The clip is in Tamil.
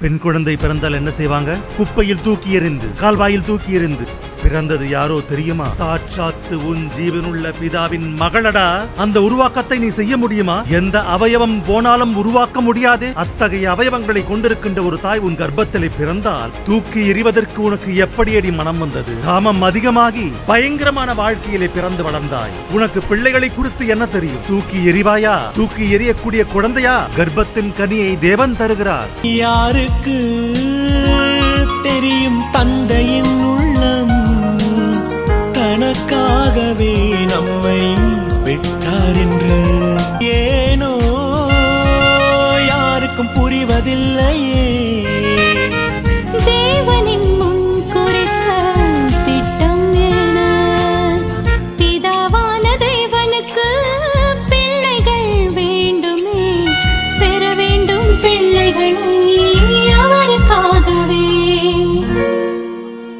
பெண் குழந்தை பிறந்தால் என்ன செய்வாங்க? குப்பையில் தூக்கி எறிந்து, கால்வாயில் தூக்கி எறிந்து. பிறந்தது யாரோ தெரியுமா? சாட்சாத்து உன் ஜீவனுள்ள பிதாவின் மகளடா. அந்த உருவாக்கத்தை நீ செய்ய முடியுமா? எந்த அவயவம் போனாலும் உருவாக்க முடியாது. அத்தகைய அவயவங்களை கொண்டிருக்கின்ற ஒரு தாய் உன் கர்ப்பத்திலே பிறந்தால் தூக்கி எறிவதற்கு உனக்கு எப்படியடி மனம் வந்தது? காமம் அதிகமாகி பயங்கரமான வாழ்க்கையிலே பிறந்து வளர்ந்தாய். உனக்கு பிள்ளைகளை குறித்து என்ன தெரியும்? தூக்கி எறிவாயா? தூக்கி எறியக்கூடிய குழந்தையா? கர்ப்பத்தின் கனியை தேவன் தருகிறார். யாருக்கு தெரியும் தந்தையின் உள்ளம்? தனக்காகவே நம்மை